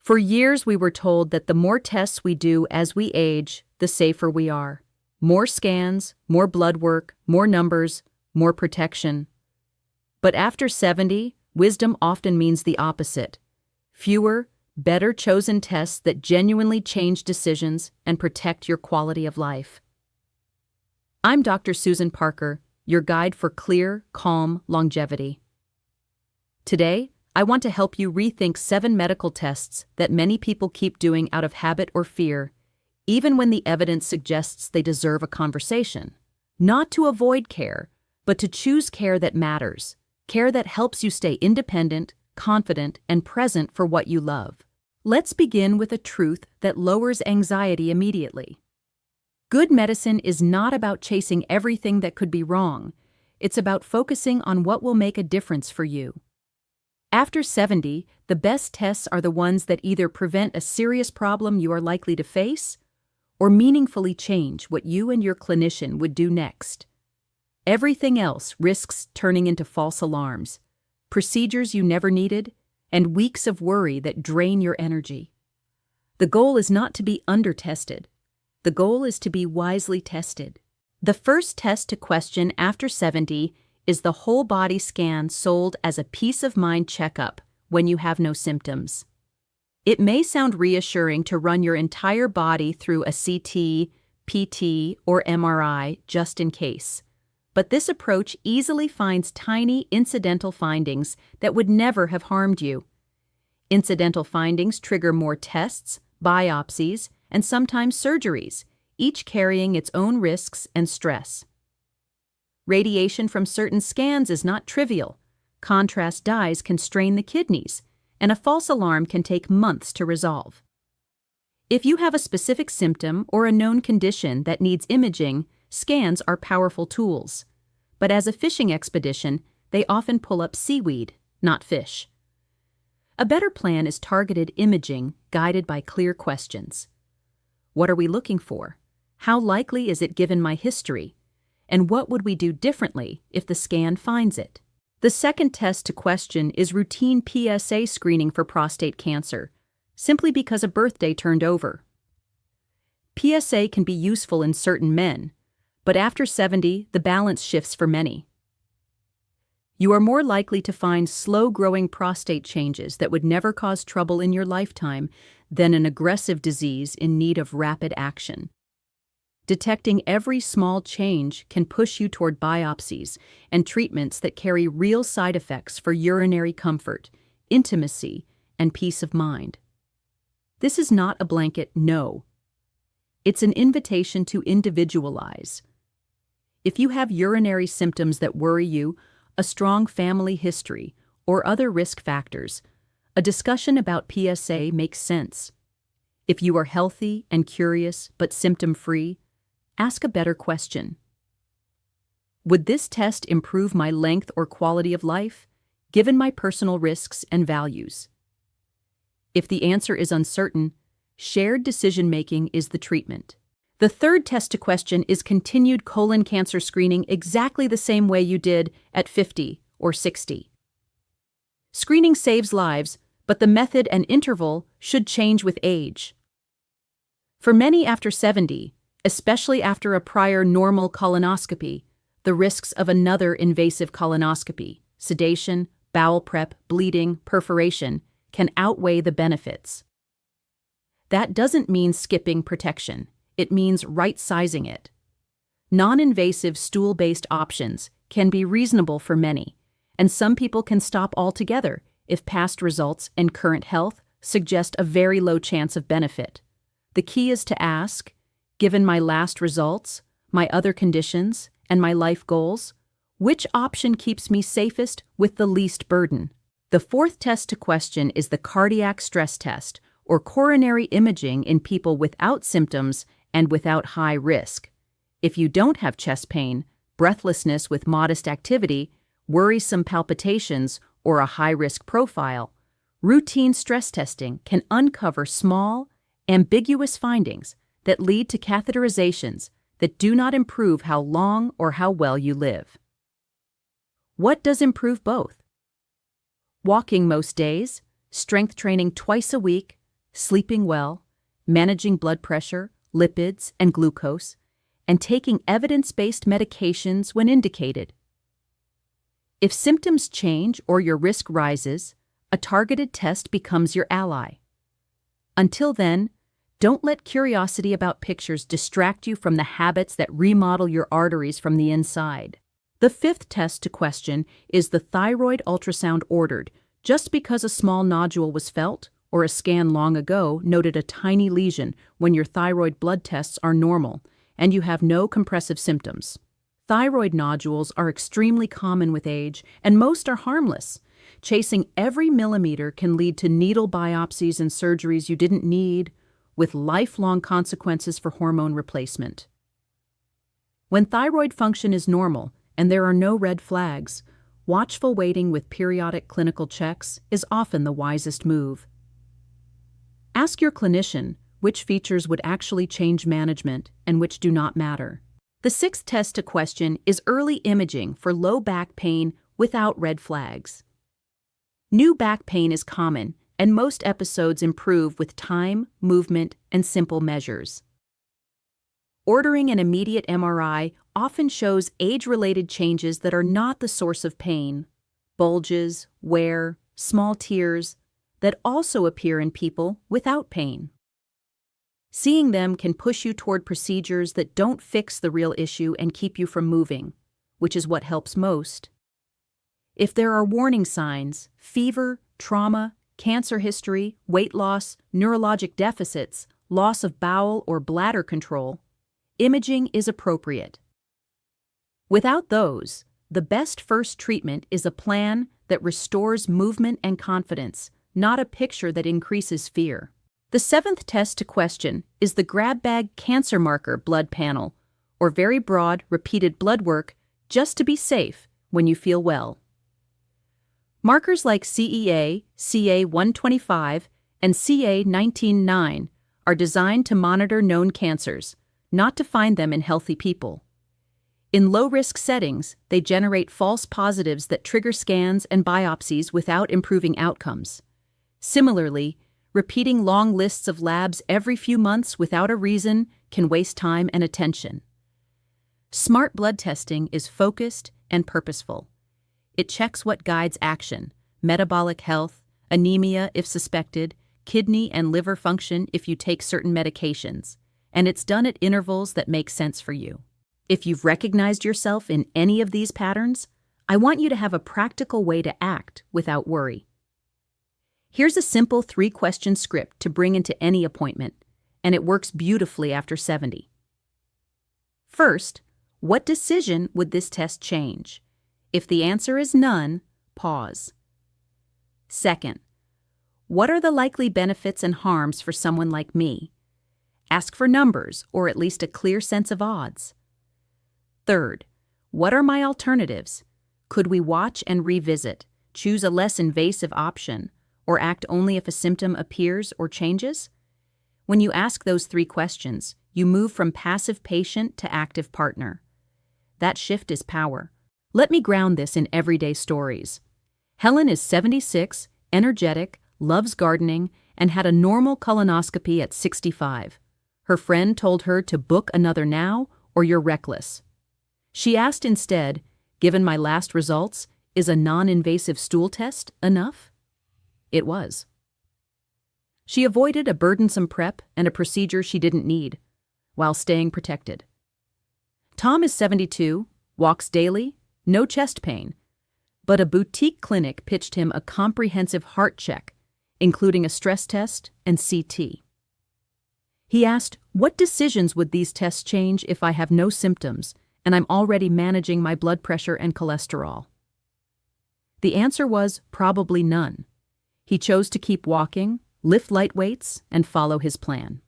For years, we were told that the more tests we do as we age, the safer we are. More scans, more blood work, more numbers, more protection. But after 70, wisdom often means the opposite. Fewer, better chosen tests that genuinely change decisions and protect your quality of life. I'm Dr. Susan Parker, your guide for clear, calm longevity. Today, I want to help you rethink 7 medical tests that many people keep doing out of habit or fear, even when the evidence suggests they deserve a conversation. Not to avoid care, but to choose care that matters, care that helps you stay independent, confident, and present for what you love. Let's begin with a truth that lowers anxiety immediately. Good medicine is not about chasing everything that could be wrong. It's about focusing on what will make a difference for you. After 70, the best tests are the ones that either prevent a serious problem you are likely to face or meaningfully change what you and your clinician would do next. Everything else risks turning into false alarms, procedures you never needed, and weeks of worry that drain your energy. The goal is not to be under-tested. The goal is to be wisely tested. The first test to question after 70 is the whole-body scan sold as a peace-of-mind checkup when you have no symptoms. It may sound reassuring to run your entire body through a CT, PT, or MRI just in case, but this approach easily finds tiny incidental findings that would never have harmed you. Incidental findings trigger more tests, biopsies, and sometimes surgeries, each carrying its own risks and stress. Radiation from certain scans is not trivial. Contrast dyes can strain the kidneys, and a false alarm can take months to resolve. If you have a specific symptom or a known condition that needs imaging, scans are powerful tools. But as a fishing expedition, they often pull up seaweed, not fish. A better plan is targeted imaging guided by clear questions. What are we looking for? How likely is it given my history? And what would we do differently if the scan finds it? The second test to question is routine PSA screening for prostate cancer, simply because a birthday turned over. PSA can be useful in certain men, but after 70, the balance shifts for many. You are more likely to find slow-growing prostate changes that would never cause trouble in your lifetime than an aggressive disease in need of rapid action. Detecting every small change can push you toward biopsies and treatments that carry real side effects for urinary comfort, intimacy, and peace of mind. This is not a blanket no. It's an invitation to individualize. If you have urinary symptoms that worry you, a strong family history, or other risk factors, a discussion about PSA makes sense. If you are healthy and curious but symptom-free, ask a better question. Would this test improve my length or quality of life, given my personal risks and values? If the answer is uncertain, shared decision-making is the treatment. The third test to question is continued colon cancer screening exactly the same way you did at 50 or 60. Screening saves lives, but the method and interval should change with age. For many after 70, especially after a prior normal colonoscopy, the risks of another invasive colonoscopy, sedation, bowel prep, bleeding, perforation, can outweigh the benefits. That doesn't mean skipping protection. It means right-sizing it. Non-invasive stool-based options can be reasonable for many, and some people can stop altogether if past results and current health suggest a very low chance of benefit. The key is to ask, given my last results, my other conditions, and my life goals, which option keeps me safest with the least burden? The fourth test to question is the cardiac stress test, or coronary imaging in people without symptoms and without high risk. If you don't have chest pain, breathlessness with modest activity, worrisome palpitations, or a high-risk profile, routine stress testing can uncover small, ambiguous findings that lead to catheterizations that do not improve how long or how well you live. What does improve both? Walking most days, strength training twice a week, sleeping well, managing blood pressure, lipids, and glucose, and taking evidence-based medications when indicated. If symptoms change or your risk rises, a targeted test becomes your ally. Until then, don't let curiosity about pictures distract you from the habits that remodel your arteries from the inside. The fifth test to question is the thyroid ultrasound ordered just because a small nodule was felt or a scan long ago noted a tiny lesion when your thyroid blood tests are normal and you have no compressive symptoms. Thyroid nodules are extremely common with age, and most are harmless. Chasing every millimeter can lead to needle biopsies and surgeries you didn't need, with lifelong consequences for hormone replacement. When thyroid function is normal and there are no red flags, watchful waiting with periodic clinical checks is often the wisest move. Ask your clinician which features would actually change management and which do not matter. The sixth test to question is early imaging for low back pain without red flags. New back pain is common, and most episodes improve with time, movement, and simple measures. Ordering an immediate MRI often shows age-related changes that are not the source of pain: bulges, wear, small tears, that also appear in people without pain. Seeing them can push you toward procedures that don't fix the real issue and keep you from moving, which is what helps most. If there are warning signs, fever, trauma, cancer history, weight loss, neurologic deficits, loss of bowel or bladder control, imaging is appropriate. Without those, the best first treatment is a plan that restores movement and confidence, not a picture that increases fear. The seventh test to question is the grab bag cancer marker blood panel, or very broad, repeated blood work just to be safe when you feel well. Markers like CEA, CA125, and CA19-9 are designed to monitor known cancers, not to find them in healthy people. In low-risk settings, they generate false positives that trigger scans and biopsies without improving outcomes. Similarly, repeating long lists of labs every few months without a reason can waste time and attention. Smart blood testing is focused and purposeful. It checks what guides action: metabolic health, anemia if suspected, kidney and liver function if you take certain medications, and it's done at intervals that make sense for you. If you've recognized yourself in any of these patterns, I want you to have a practical way to act without worry. Here's a simple 3-question script to bring into any appointment, and it works beautifully after 70. First, what decision would this test change? If the answer is none, pause. Second, what are the likely benefits and harms for someone like me? Ask for numbers or at least a clear sense of odds. Third, what are my alternatives? Could we watch and revisit, choose a less invasive option, or act only if a symptom appears or changes? When you ask those 3 questions, you move from passive patient to active partner. That shift is power. Let me ground this in everyday stories. Helen is 76, energetic, loves gardening, and had a normal colonoscopy at 65. Her friend told her to book another now or you're reckless. She asked instead, given my last results, is a non-invasive stool test enough? It was. She avoided a burdensome prep and a procedure she didn't need, while staying protected. Tom is 72, walks daily, no chest pain, but a boutique clinic pitched him a comprehensive heart check, including a stress test and CT. He asked, what decisions would these tests change if I have no symptoms and I'm already managing my blood pressure and cholesterol? The answer was probably none. He chose to keep walking, lift light weights, and follow his plan.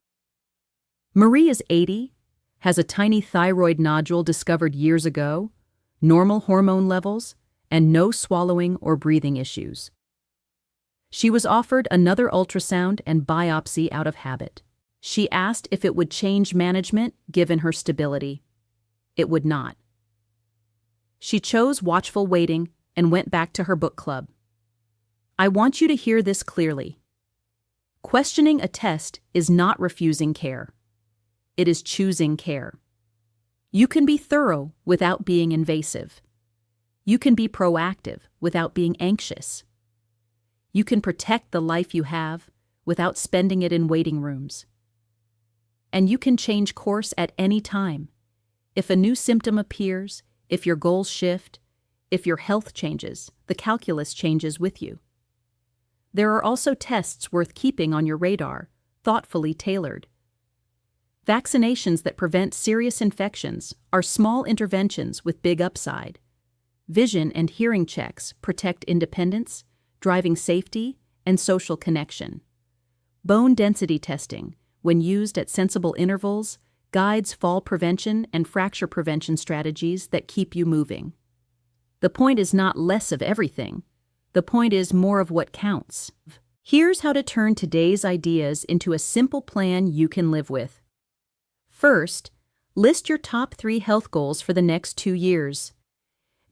Marie is 80, has a tiny thyroid nodule discovered years ago, normal hormone levels, and no swallowing or breathing issues. She was offered another ultrasound and biopsy out of habit. She asked if it would change management given her stability. It would not. She chose watchful waiting and went back to her book club. I want you to hear this clearly. Questioning a test is not refusing care. It is choosing care. You can be thorough without being invasive. You can be proactive without being anxious. You can protect the life you have without spending it in waiting rooms. And you can change course at any time. If a new symptom appears, if your goals shift, if your health changes, the calculus changes with you. There are also tests worth keeping on your radar, thoughtfully tailored. Vaccinations that prevent serious infections are small interventions with big upside. Vision and hearing checks protect independence, driving safety, and social connection. Bone density testing, when used at sensible intervals, guides fall prevention and fracture prevention strategies that keep you moving. The point is not less of everything. The point is more of what counts. Here's how to turn today's ideas into a simple plan you can live with. First, list your top 3 health goals for the next 2 years.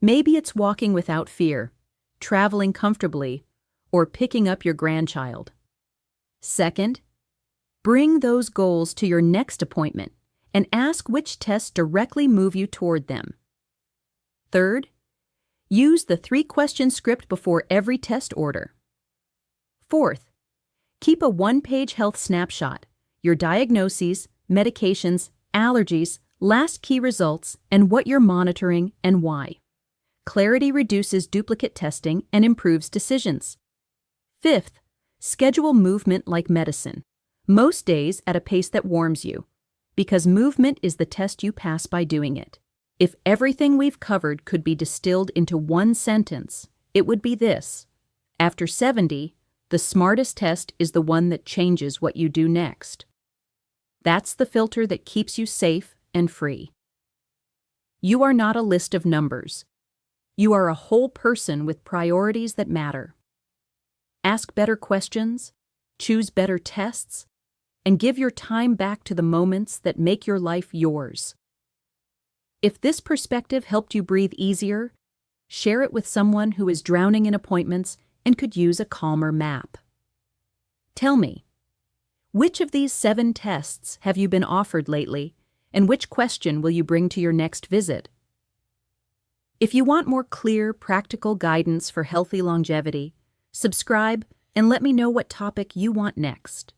Maybe it's walking without fear, traveling comfortably, or picking up your grandchild. Second, bring those goals to your next appointment and ask which tests directly move you toward them. Third, use the 3-question script before every test order. Fourth, keep a 1-page health snapshot, your diagnoses, medications, allergies, last key results, and what you're monitoring and why. Clarity reduces duplicate testing and improves decisions. Fifth, schedule movement like medicine, most days at a pace that warms you, because movement is the test you pass by doing it. If everything we've covered could be distilled into one sentence, it would be this: after 70, the smartest test is the one that changes what you do next. That's the filter that keeps you safe and free. You are not a list of numbers. You are a whole person with priorities that matter. Ask better questions, choose better tests, and give your time back to the moments that make your life yours. If this perspective helped you breathe easier, share it with someone who is drowning in appointments and could use a calmer map. Tell me, which of these 7 tests have you been offered lately, and which question will you bring to your next visit? If you want more clear, practical guidance for healthy longevity, subscribe and let me know what topic you want next.